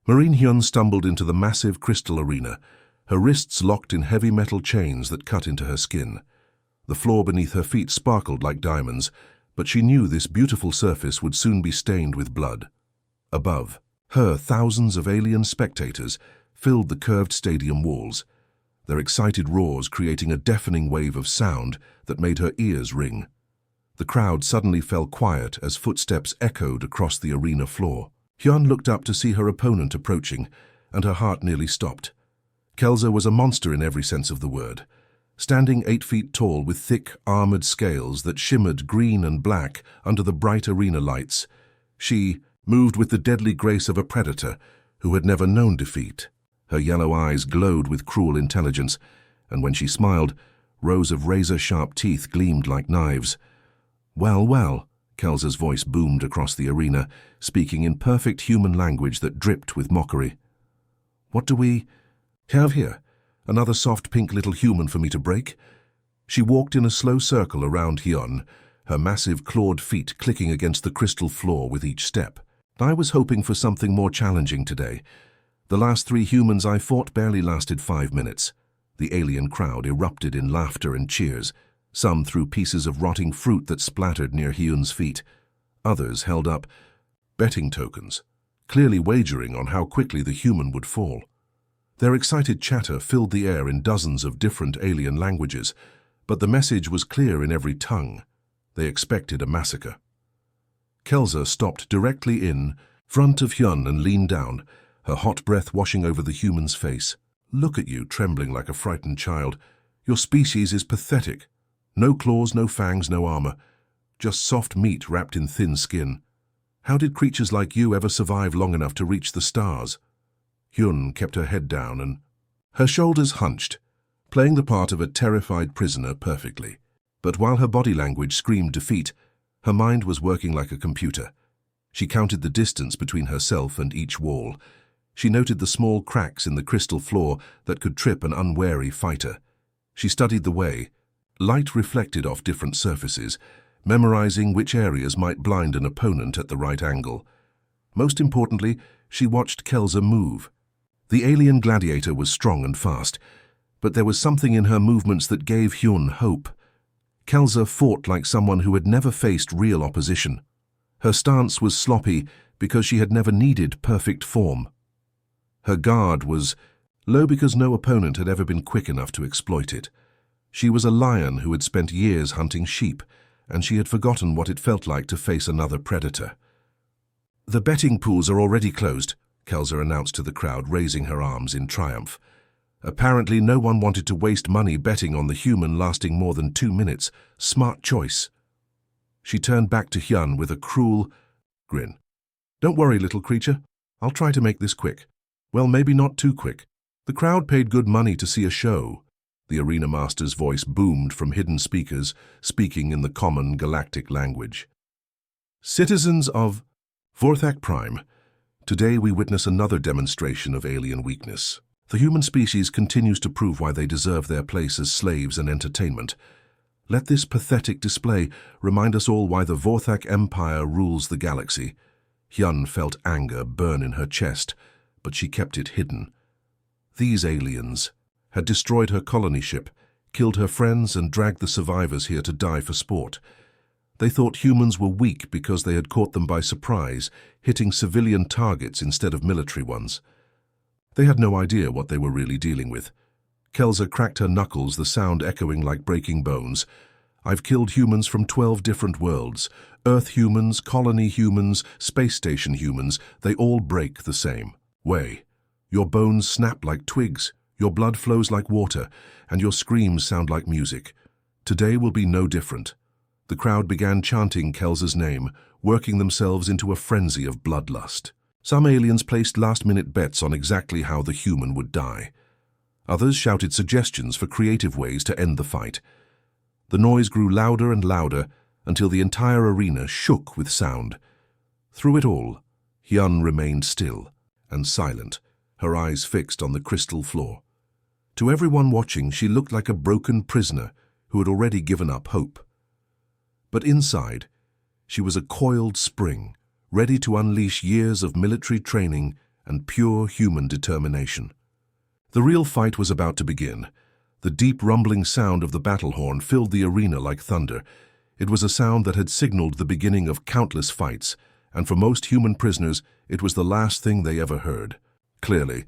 Marine Hyun stumbled into the massive crystal arena, her wrists locked in heavy metal chains that cut into her skin. The floor beneath her feet sparkled like diamonds, but she knew this beautiful surface would soon be stained with blood. Above her, thousands of alien spectators filled the curved stadium walls, their excited roars creating a deafening wave of sound that made her ears ring. The crowd suddenly fell quiet as footsteps echoed across the arena floor. Hyun looked up to see her opponent approaching, and her heart nearly stopped. Kelsa was a monster in every sense of the word. Standing 8 feet tall with thick, armored scales that shimmered green and black under the bright arena lights, she moved with the deadly grace of a predator who had never known defeat. Her yellow eyes glowed with cruel intelligence, and when she smiled, rows of razor-sharp teeth gleamed like knives. "Well, well," Kelsa's voice boomed across the arena, speaking in perfect human language that dripped with mockery. "What do we have here? Another soft pink little human for me to break?" She walked in a slow circle around Hyun, her massive clawed feet clicking against the crystal floor with each step. "I was hoping for something more challenging today. The last 3 humans I fought barely lasted 5 minutes. The alien crowd erupted in laughter and cheers. Some threw pieces of rotting fruit that splattered near Hyun's feet. Others held up betting tokens, clearly wagering on how quickly the human would fall. Their excited chatter filled the air in dozens of different alien languages, but the message was clear in every tongue. They expected a massacre. Kelsa stopped directly in front of Hyun and leaned down, her hot breath washing over the human's face. "Look at you, trembling like a frightened child. Your species is pathetic. No claws, no fangs, no armor. Just soft meat wrapped in thin skin. How did creatures like you ever survive long enough to reach the stars?" Hyun kept her head down and her shoulders hunched, playing the part of a terrified prisoner perfectly. But while her body language screamed defeat, her mind was working like a computer. She counted the distance between herself and each wall. She noted the small cracks in the crystal floor that could trip an unwary fighter. She studied the way. Light reflected off different surfaces, memorizing which areas might blind an opponent at the right angle. Most importantly, she watched Kelsa move. The alien gladiator was strong and fast, but there was something in her movements that gave Hyun hope. Kelsa fought like someone who had never faced real opposition. Her stance was sloppy because she had never needed perfect form. Her guard was low because no opponent had ever been quick enough to exploit it. She was a lion who had spent years hunting sheep, and she had forgotten what it felt like to face another predator. "The betting pools are already closed," Kelsa announced to the crowd, raising her arms in triumph. Apparently no one wanted to waste money betting on the human lasting more than 2 minutes. Smart choice. She turned back to Hyun with a cruel grin. "Don't worry, little creature. I'll try to make this quick. Well, maybe not too quick. The crowd paid good money to see a show." The arena master's voice boomed from hidden speakers, speaking in the common galactic language. "Citizens of Vorthak Prime, today we witness another demonstration of alien weakness. The human species continues to prove why they deserve their place as slaves and entertainment. Let this pathetic display remind us all why the Vorthak Empire rules the galaxy." Hyun felt anger burn in her chest, but she kept it hidden. These aliens had destroyed her colony ship, killed her friends, and dragged the survivors here to die for sport. They thought humans were weak because they had caught them by surprise, hitting civilian targets instead of military ones. They had no idea what they were really dealing with. Kelsa cracked her knuckles, the sound echoing like breaking bones. "I've killed humans from 12 different worlds. Earth humans, colony humans, space station humans, they all break the same way. Your bones snap like twigs, your blood flows like water, and your screams sound like music. Today will be no different." The crowd began chanting Kelsa's name, working themselves into a frenzy of bloodlust. Some aliens placed last-minute bets on exactly how the human would die. Others shouted suggestions for creative ways to end the fight. The noise grew louder and louder until the entire arena shook with sound. Through it all, Hyun remained still and silent, her eyes fixed on the crystal floor. To everyone watching, she looked like a broken prisoner who had already given up hope. But inside, she was a coiled spring, ready to unleash years of military training and pure human determination. The real fight was about to begin. The deep rumbling sound of the battle horn filled the arena like thunder. It was a sound that had signaled the beginning of countless fights, and for most human prisoners, it was the last thing they ever heard. Clearly,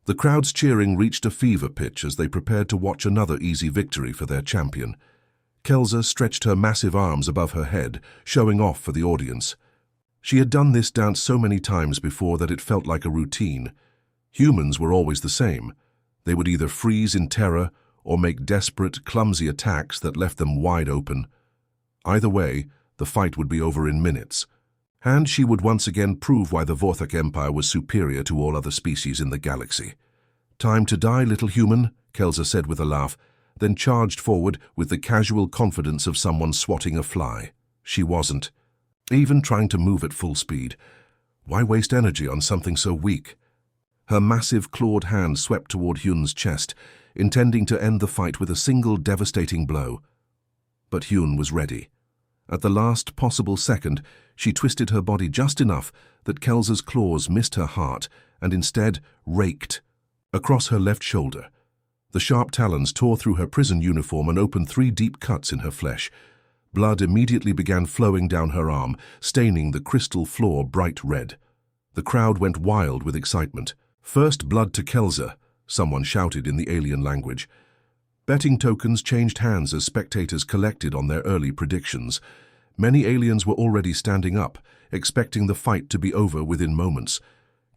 the crowd's cheering reached a fever pitch as they prepared to watch another easy victory for their champion. Kelsa stretched her massive arms above her head, showing off for the audience. She had done this dance so many times before that it felt like a routine. Humans were always the same. They would either freeze in terror or make desperate, clumsy attacks that left them wide open. Either way, the fight would be over in minutes. And she would once again prove why the Vorthok Empire was superior to all other species in the galaxy. "Time to die, little human," Kelsa said with a laugh, then charged forward with the casual confidence of someone swatting a fly. She wasn't even trying to move at full speed. Why waste energy on something so weak? Her massive clawed hand swept toward Hyun's chest, intending to end the fight with a single devastating blow. But Hyun was ready. At the last possible second, she twisted her body just enough that Kelsa's claws missed her heart and instead raked across her left shoulder. The sharp talons tore through her prison uniform and opened 3 deep cuts in her flesh. Blood immediately began flowing down her arm, staining the crystal floor bright red. The crowd went wild with excitement. "First blood to Kelsa," someone shouted in the alien language. Betting tokens changed hands as spectators collected on their early predictions. Many aliens were already standing up, expecting the fight to be over within moments.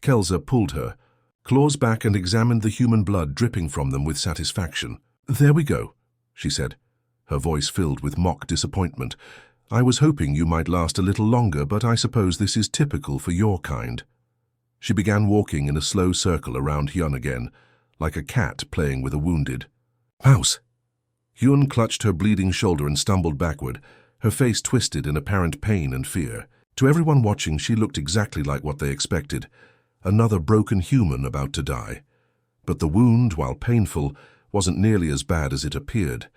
Kelsa pulled her claws back and examined the human blood dripping from them with satisfaction. "There we go," she said, her voice filled with mock disappointment. "I was hoping you might last a little longer, but I suppose this is typical for your kind." She began walking in a slow circle around Hyun again, like a cat playing with a wounded mouse. Hyun clutched her bleeding shoulder and stumbled backward, her face twisted in apparent pain and fear. To everyone watching, she looked exactly like what they expected, another broken human about to die. But the wound, while painful, wasn't nearly as bad as it appeared.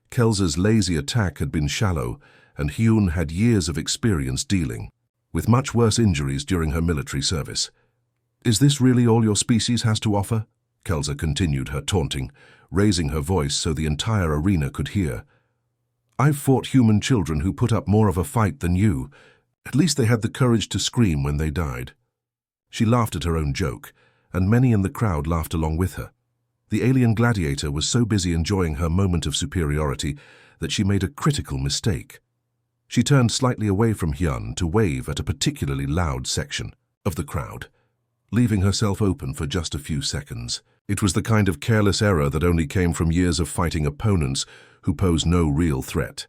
Kelsa's lazy attack had been shallow, and Hyun had years of experience dealing with much worse injuries during her military service. "Is this really all your species has to offer?" Kelsa continued her taunting, raising her voice so the entire arena could hear. "I've fought human children who put up more of a fight than you. At least they had the courage to scream when they died." She laughed at her own joke, and many in the crowd laughed along with her. The alien Gladiator was so busy enjoying her moment of superiority that she made a critical mistake. She turned slightly away from Hyun to wave at a particularly loud section of the crowd, leaving herself open for just a few seconds. It was the kind of careless error that only came from years of fighting opponents who posed no real threat.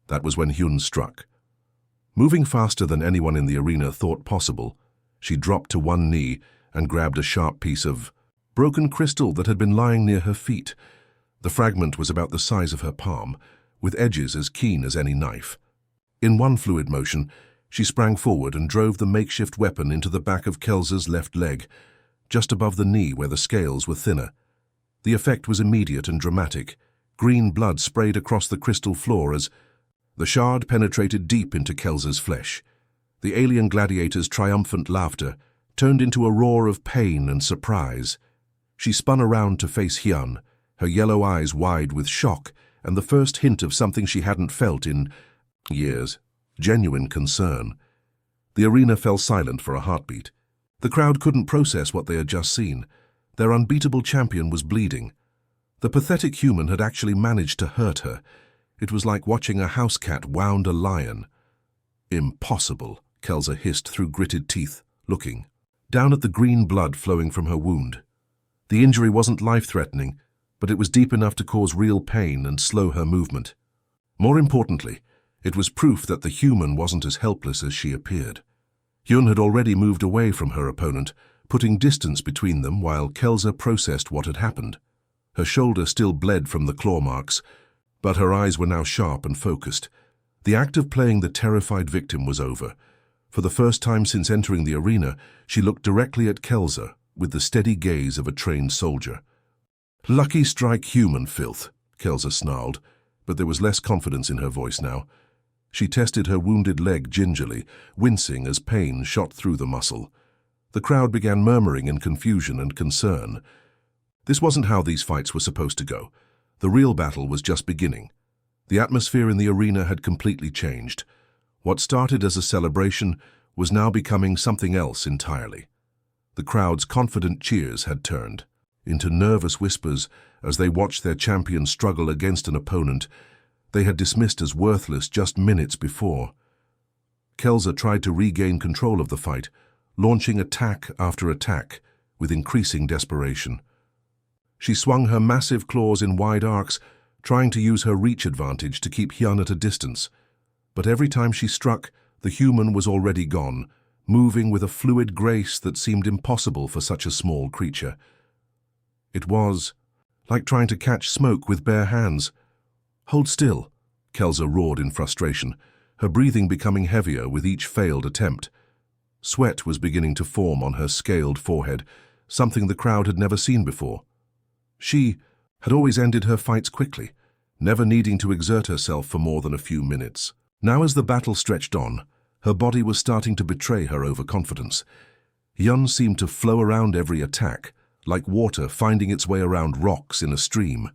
That was when Hyun struck. Moving faster than anyone in the arena thought possible, she dropped to one knee and grabbed a sharp piece of broken crystal that had been lying near her feet. The fragment was about the size of her palm, with edges as keen as any knife. In one fluid motion, she sprang forward and drove the makeshift weapon into the back of Kelsa's left leg, just above the knee where the scales were thinner. The effect was immediate and dramatic. Green blood sprayed across the crystal floor as the shard penetrated deep into Kelsa's flesh. The alien gladiator's triumphant laughter turned into a roar of pain and surprise. She spun around to face Hyun, her yellow eyes wide with shock and the first hint of something she hadn't felt in years, genuine concern. The arena fell silent for a heartbeat. The crowd couldn't process what they had just seen. Their unbeatable champion was bleeding. The pathetic human had actually managed to hurt her. It was like watching a house cat wound a lion. "Impossible," Kelsa hissed through gritted teeth, looking down at the green blood flowing from her wound. The injury wasn't life-threatening, but it was deep enough to cause real pain and slow her movement. More importantly, it was proof that the human wasn't as helpless as she appeared. Hyun had already moved away from her opponent, putting distance between them while Kelsa processed what had happened. Her shoulder still bled from the claw marks, but her eyes were now sharp and focused. The act of playing the terrified victim was over. For the first time since entering the arena, she looked directly at Kelsa with the steady gaze of a trained soldier. "Lucky strike, human filth," Kelsa snarled, but there was less confidence in her voice now. She tested her wounded leg gingerly, wincing as pain shot through the muscle. The crowd began murmuring in confusion and concern. This wasn't how these fights were supposed to go. The real battle was just beginning. The atmosphere in the arena had completely changed. What started as a celebration was now becoming something else entirely. The crowd's confident cheers had turned into nervous whispers as they watched their champion struggle against an opponent they had dismissed as worthless just minutes before. Kelsa tried to regain control of the fight, launching attack after attack with increasing desperation. She swung her massive claws in wide arcs, trying to use her reach advantage to keep Hyun at a distance. But every time she struck, the human was already gone, moving with a fluid grace that seemed impossible for such a small creature. It was like trying to catch smoke with bare hands. "Hold still," Kelsa roared in frustration, her breathing becoming heavier with each failed attempt. Sweat was beginning to form on her scaled forehead, something the crowd had never seen before. She had always ended her fights quickly, never needing to exert herself for more than a few minutes. Now as the battle stretched on, her body was starting to betray her overconfidence. Hyun seemed to flow around every attack, like water finding its way around rocks in a stream.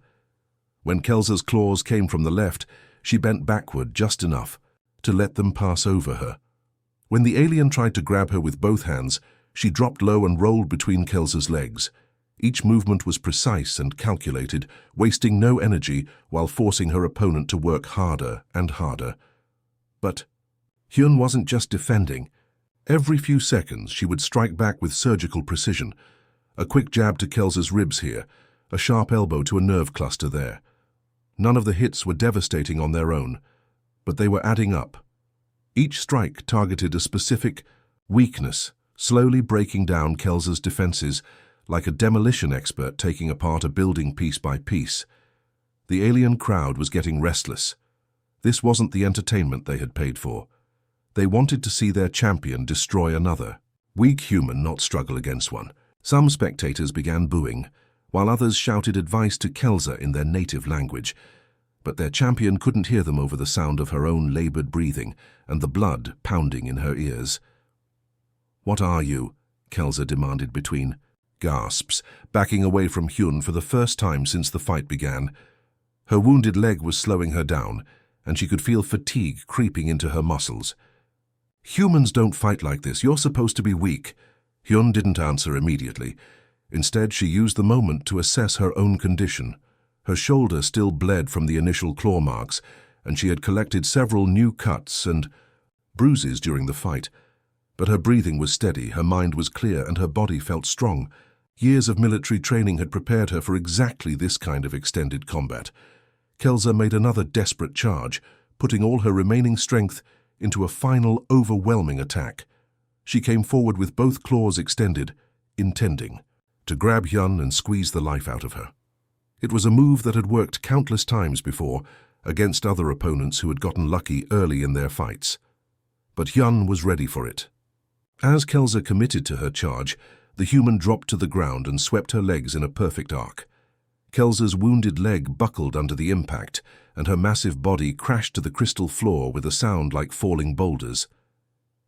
When Kelsa's claws came from the left, she bent backward just enough to let them pass over her. When the alien tried to grab her with both hands, she dropped low and rolled between Kelsa's legs. Each movement was precise and calculated, wasting no energy while forcing her opponent to work harder and harder. But Hyun wasn't just defending. Every few seconds she would strike back with surgical precision. A quick jab to Kelsa's ribs here, a sharp elbow to a nerve cluster there. None of the hits were devastating on their own, but they were adding up. Each strike targeted a specific weakness, slowly breaking down Kelsa's defenses like a demolition expert taking apart a building piece by piece. The alien crowd was getting restless. This wasn't the entertainment they had paid for. They wanted to see their champion destroy another. Weak human, not struggle against one. Some spectators began booing, while others shouted advice to Kelsa in their native language. But their champion couldn't hear them over the sound of her own labored breathing and the blood pounding in her ears. "What are you?" Kelsa demanded between gasps, backing away from Hyun for the first time since the fight began. Her wounded leg was slowing her down, and she could feel fatigue creeping into her muscles. "Humans don't fight like this. You're supposed to be weak." Hyun didn't answer immediately. Instead, she used the moment to assess her own condition. Her shoulder still bled from the initial claw marks, and she had collected several new cuts and bruises during the fight. But her breathing was steady, her mind was clear, and her body felt strong. Years of military training had prepared her for exactly this kind of extended combat. Kelsa made another desperate charge, putting all her remaining strength into a final, overwhelming attack. She came forward with both claws extended, intending to grab Hyun and squeeze the life out of her. It was a move that had worked countless times before against other opponents who had gotten lucky early in their fights. But Hyun was ready for it. As Kelsa committed to her charge, the human dropped to the ground and swept her legs in a perfect arc. Kelsa's wounded leg buckled under the impact, and her massive body crashed to the crystal floor with a sound like falling boulders.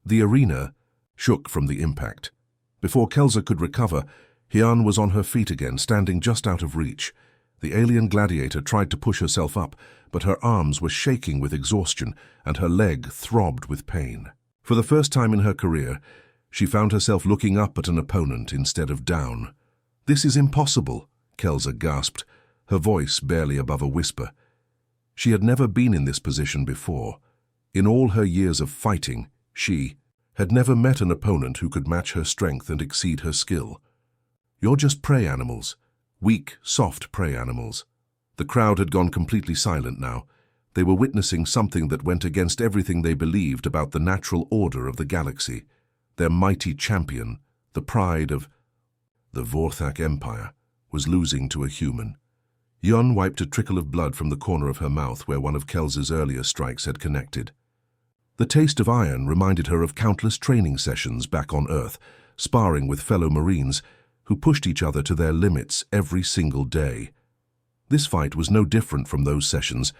The arena shook from the impact. Before Kelsa could recover, Hyun was on her feet again, standing just out of reach. The alien gladiator tried to push herself up, but her arms were shaking with exhaustion, and her leg throbbed with pain. For the first time in her career, she found herself looking up at an opponent instead of down. "This is impossible," Kelsa gasped, her voice barely above a whisper. She had never been in this position before. In all her years of fighting, she had never met an opponent who could match her strength and exceed her skill. "You're just prey animals. Weak, soft prey animals." The crowd had gone completely silent now. They were witnessing something that went against everything they believed about the natural order of the galaxy. Their mighty champion, the pride of the Vorthak Empire, was losing to a human. Hyun wiped a trickle of blood from the corner of her mouth where one of Kelsa's earlier strikes had connected. The taste of iron reminded her of countless training sessions back on Earth, sparring with fellow Marines who pushed each other to their limits every single day. This fight was no different from those sessions,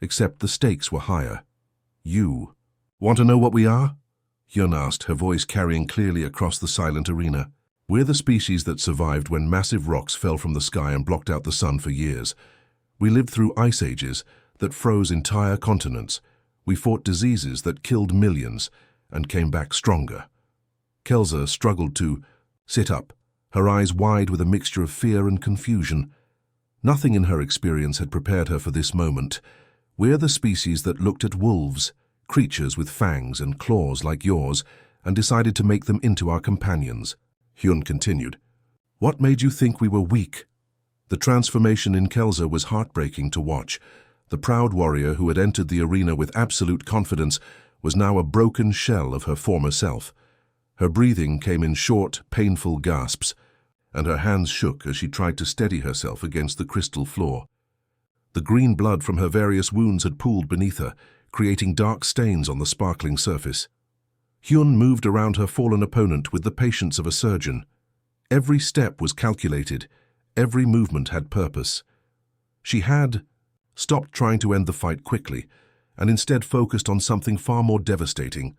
except the stakes were higher. "You want to know what we are?" Hyun asked, her voice carrying clearly across the silent arena. We're the species that survived when massive rocks fell from the sky and blocked out the sun for years. We lived through ice ages that froze entire continents. We fought diseases that killed millions and came back stronger. Kelsa struggled to sit up, her eyes wide with a mixture of fear and confusion. Nothing in her experience had prepared her for this moment. We're the species that looked at wolves, creatures with fangs and claws like yours, and decided to make them into our companions. Hyun continued. What made you think we were weak? The transformation in Kelsa was heartbreaking to watch. The proud warrior who had entered the arena with absolute confidence was now a broken shell of her former self. Her breathing came in short, painful gasps, and her hands shook as she tried to steady herself against the crystal floor. The green blood from her various wounds had pooled beneath her, creating dark stains on the sparkling surface. Hyun moved around her fallen opponent with the patience of a surgeon. Every step was calculated, every movement had purpose. She had stopped trying to end the fight quickly, and instead focused on something far more devastating,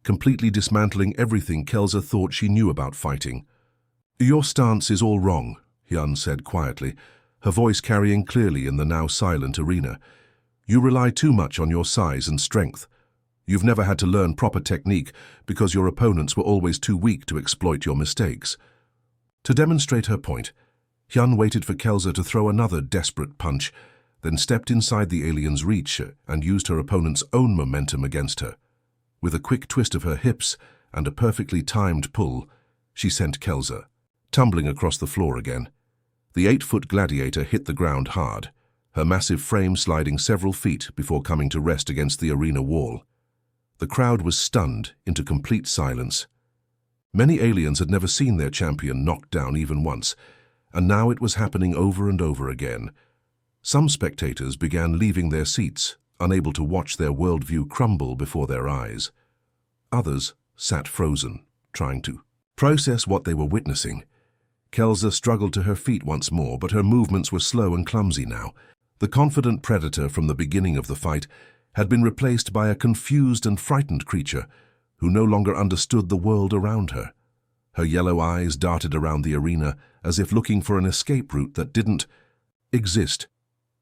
completely dismantling everything Kelsa thought she knew about fighting. Your stance is all wrong, Hyun said quietly, her voice carrying clearly in the now silent arena. You rely too much on your size and strength. You've never had to learn proper technique because your opponents were always too weak to exploit your mistakes. To demonstrate her point, Hyun waited for Kelsa to throw another desperate punch, then stepped inside the alien's reach and used her opponent's own momentum against her. With a quick twist of her hips and a perfectly timed pull, she sent Kelsa tumbling across the floor again. The 8-foot gladiator hit the ground hard, her massive frame sliding several feet before coming to rest against the arena wall. The crowd was stunned into complete silence. Many aliens had never seen their champion knocked down even once, and now it was happening over and over again. Some spectators began leaving their seats, unable to watch their worldview crumble before their eyes. Others sat frozen, trying to process what they were witnessing. Kelsa struggled to her feet once more, but her movements were slow and clumsy now. The confident predator from the beginning of the fight had been replaced by a confused and frightened creature who no longer understood the world around her. Her yellow eyes darted around the arena as if looking for an escape route that didn't exist.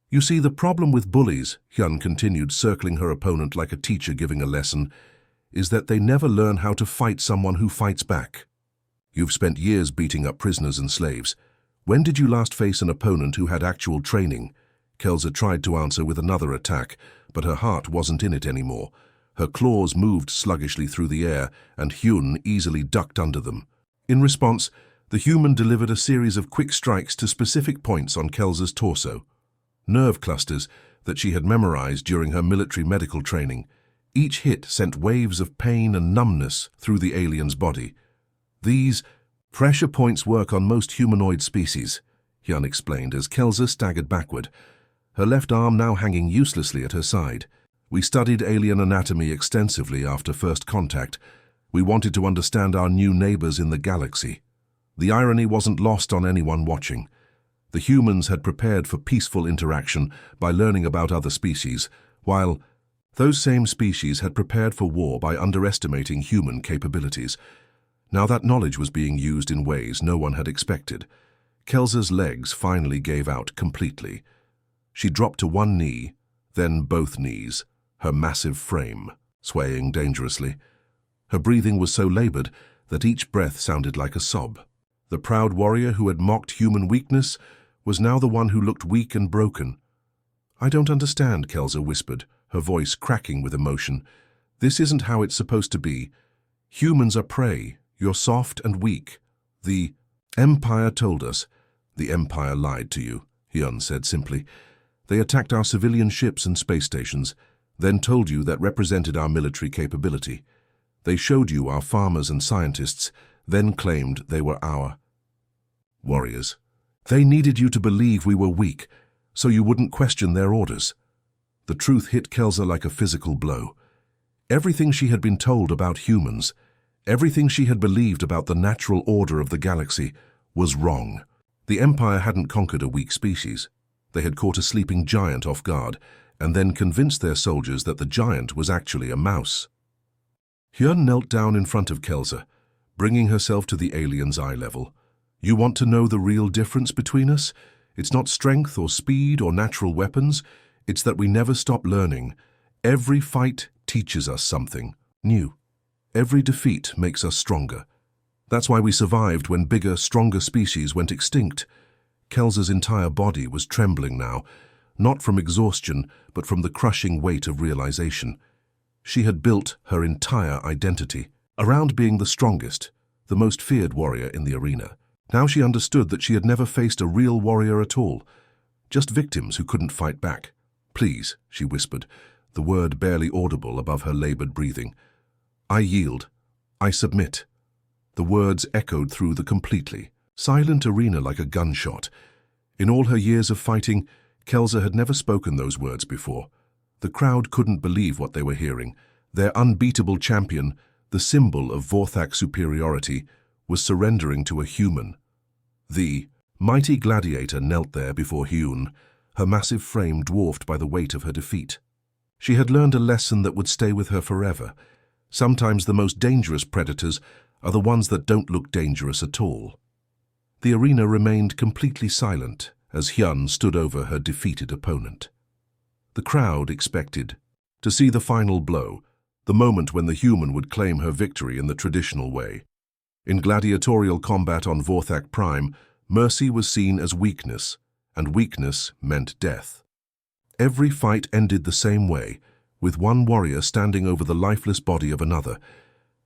You see, the problem with bullies, Hyun continued, circling her opponent like a teacher giving a lesson, is that they never learn how to fight someone who fights back. You've spent years beating up prisoners and slaves. When did you last face an opponent who had actual training? Kelsa tried to answer with another attack, but her heart wasn't in it anymore. Her claws moved sluggishly through the air, and Hyun easily ducked under them. In response, the human delivered a series of quick strikes to specific points on Kelsa's torso. Nerve clusters that she had memorized during her military medical training. Each hit sent waves of pain and numbness through the alien's body. These pressure points work on most humanoid species, Hyun explained as Kelsa staggered backward, her left arm now hanging uselessly at her side. We studied alien anatomy extensively after first contact. We wanted to understand our new neighbors in the galaxy. The irony wasn't lost on anyone watching. The humans had prepared for peaceful interaction by learning about other species, while those same species had prepared for war by underestimating human capabilities. Now that knowledge was being used in ways no one had expected. Kelsa's legs finally gave out completely. She dropped to one knee, then both knees, her massive frame swaying dangerously. Her breathing was so labored that each breath sounded like a sob. The proud warrior who had mocked human weakness was now the one who looked weak and broken. I don't understand, Kelsa whispered, her voice cracking with emotion. This isn't how it's supposed to be. Humans are prey. You're soft and weak. The Empire told us. The Empire lied to you, Hyun said simply. They attacked our civilian ships and space stations, then told you that represented our military capability. They showed you our farmers and scientists, then claimed they were our warriors. They needed you to believe we were weak, so you wouldn't question their orders. The truth hit Kelsa like a physical blow. Everything she had been told about humans, everything she had believed about the natural order of the galaxy, was wrong. The Empire hadn't conquered a weak species. They had caught a sleeping giant off guard, and then convinced their soldiers that the giant was actually a mouse. Hyun knelt down in front of Kelsa, bringing herself to the alien's eye level. You want to know the real difference between us? It's not strength or speed or natural weapons. It's that we never stop learning. Every fight teaches us something new. Every defeat makes us stronger. That's why we survived when bigger, stronger species went extinct. Kelsa's entire body was trembling now, not from exhaustion, but from the crushing weight of realization. She had built her entire identity around being the strongest, the most feared warrior in the arena. Now she understood that she had never faced a real warrior at all, just victims who couldn't fight back. "Please," she whispered, the word barely audible above her labored breathing. "I yield. I submit." The words echoed through the completely silent arena like a gunshot. In all her years of fighting, Kelsa had never spoken those words before. The crowd couldn't believe what they were hearing. Their unbeatable champion, the symbol of Vorthak superiority, was surrendering to a human. The mighty Gladiator knelt there before Hyun, her massive frame dwarfed by the weight of her defeat. She had learned a lesson that would stay with her forever. Sometimes the most dangerous predators are the ones that don't look dangerous at all. The arena remained completely silent as Hyun stood over her defeated opponent. The crowd expected to see the final blow, the moment when the human would claim her victory in the traditional way. In gladiatorial combat on Vorthak Prime, mercy was seen as weakness, and weakness meant death. Every fight ended the same way, with one warrior standing over the lifeless body of another.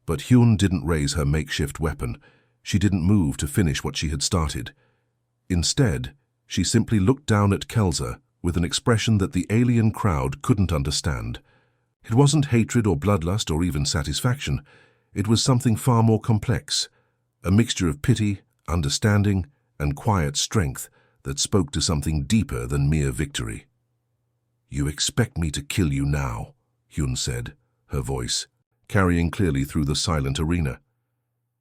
But Hyun didn't raise her makeshift weapon. She didn't move to finish what she had started. Instead, she simply looked down at Kelsa with an expression that the alien crowd couldn't understand. It wasn't hatred or bloodlust or even satisfaction. It was something far more complex, a mixture of pity, understanding, and quiet strength that spoke to something deeper than mere victory. "You expect me to kill you now," Hyun said, her voice carrying clearly through the silent arena.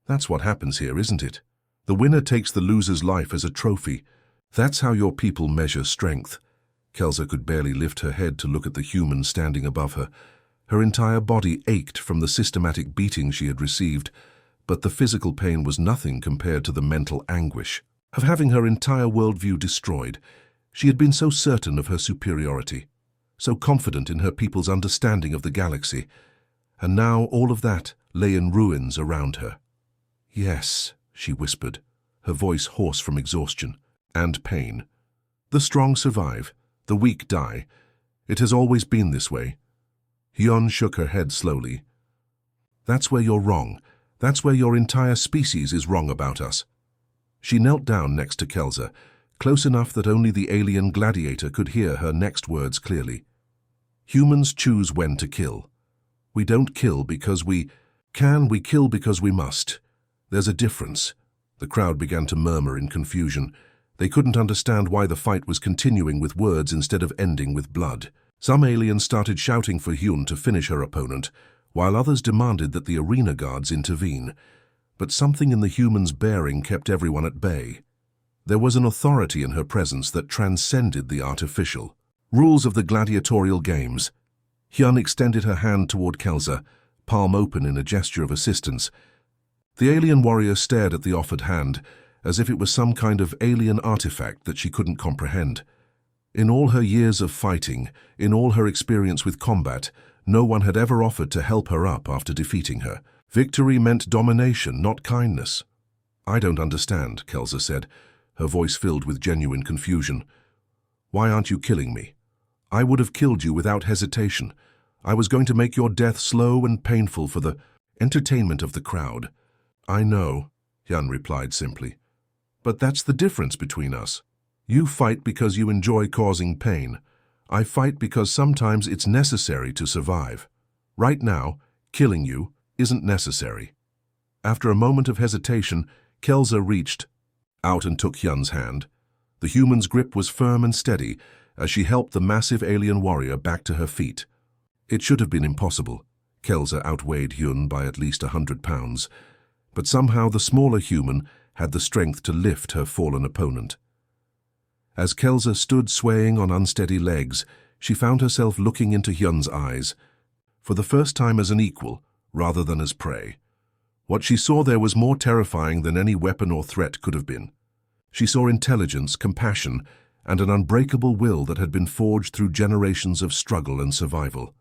"That's what happens here, isn't it? The winner takes the loser's life as a trophy. That's how your people measure strength." Kelsa could barely lift her head to look at the human standing above her. Her entire body ached from the systematic beating she had received, but the physical pain was nothing compared to the mental anguish of having her entire worldview destroyed. She had been so certain of her superiority, so confident in her people's understanding of the galaxy, and now all of that lay in ruins around her. "Yes," she whispered, her voice hoarse from exhaustion and pain. "The strong survive, the weak die. It has always been this way." Hyun shook her head slowly. "That's where you're wrong. That's where your entire species is wrong about us." She knelt down next to Kelsa, close enough that only the alien Gladiator could hear her next words clearly. "Humans choose when to kill. We don't kill because we can, we kill because we must. There's a difference." The crowd began to murmur in confusion. They couldn't understand why the fight was continuing with words instead of ending with blood. Some aliens started shouting for Hyun to finish her opponent, while others demanded that the arena guards intervene. But something in the human's bearing kept everyone at bay. There was an authority in her presence that transcended the artificial rules of the gladiatorial games. Hyun extended her hand toward Kelsa, palm open in a gesture of assistance. The alien warrior stared at the offered hand, as if it was some kind of alien artifact that she couldn't comprehend. In all her years of fighting, in all her experience with combat, no one had ever offered to help her up after defeating her. Victory meant domination, not kindness. "I don't understand," Kelsa said, her voice filled with genuine confusion. "Why aren't you killing me? I would have killed you without hesitation. I was going to make your death slow and painful for the entertainment of the crowd." "I know," Hyun replied simply. "But that's the difference between us. You fight because you enjoy causing pain. I fight because sometimes it's necessary to survive. Right now, killing you isn't necessary." After a moment of hesitation, Kelsa reached out and took Hyun's hand. The human's grip was firm and steady as she helped the massive alien warrior back to her feet. It should have been impossible. Kelsa outweighed Hyun by at least 100 pounds, but somehow the smaller human had the strength to lift her fallen opponent. As Kelsa stood swaying on unsteady legs, she found herself looking into Hyun's eyes. For the first time as an equal, rather than as prey. What she saw there was more terrifying than any weapon or threat could have been. She saw intelligence, compassion, and an unbreakable will that had been forged through generations of struggle and survival.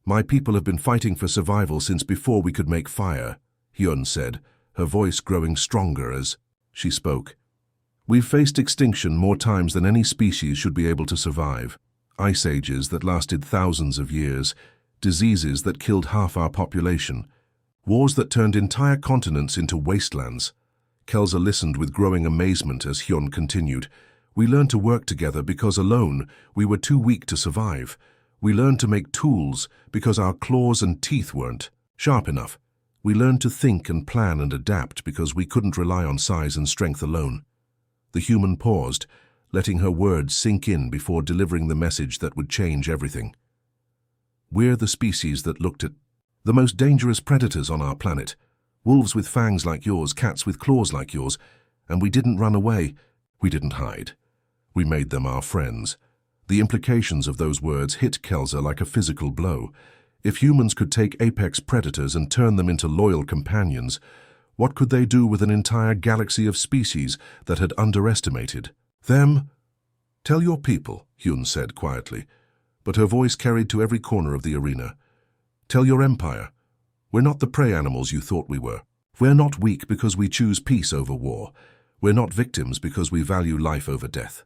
"My people have been fighting for survival since before we could make fire," Hyun said, her voice growing stronger as she spoke. "We've faced extinction more times than any species should be able to survive. Ice ages that lasted thousands of years, diseases that killed half our population, wars that turned entire continents into wastelands." Kelsa listened with growing amazement as Hyun continued. "We learned to work together because alone we were too weak to survive. We learned to make tools because our claws and teeth weren't sharp enough. We learned to think and plan and adapt because we couldn't rely on size and strength alone." The human paused, letting her words sink in before delivering the message that would change everything. "We're the species that looked at the most dangerous predators on our planet. Wolves with fangs like yours, cats with claws like yours, and we didn't run away. We didn't hide. We made them our friends." The implications of those words hit Kelsa like a physical blow. If humans could take apex predators and turn them into loyal companions, what could they do with an entire galaxy of species that had underestimated them? "Tell your people," Hyun said quietly, but her voice carried to every corner of the arena. "Tell your empire. We're not the prey animals you thought we were. We're not weak because we choose peace over war. We're not victims because we value life over death."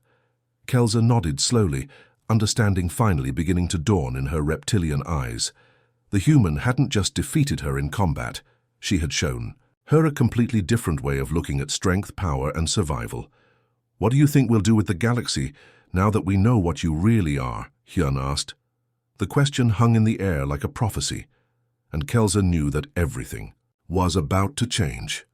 Kelsa nodded slowly, understanding finally beginning to dawn in her reptilian eyes. The human hadn't just defeated her in combat. She had shown her a completely different way of looking at strength, power, and survival. "What do you think we'll do with the galaxy now that we know what you really are?" Hyun asked. The question hung in the air like a prophecy, and Kelsa knew that everything was about to change.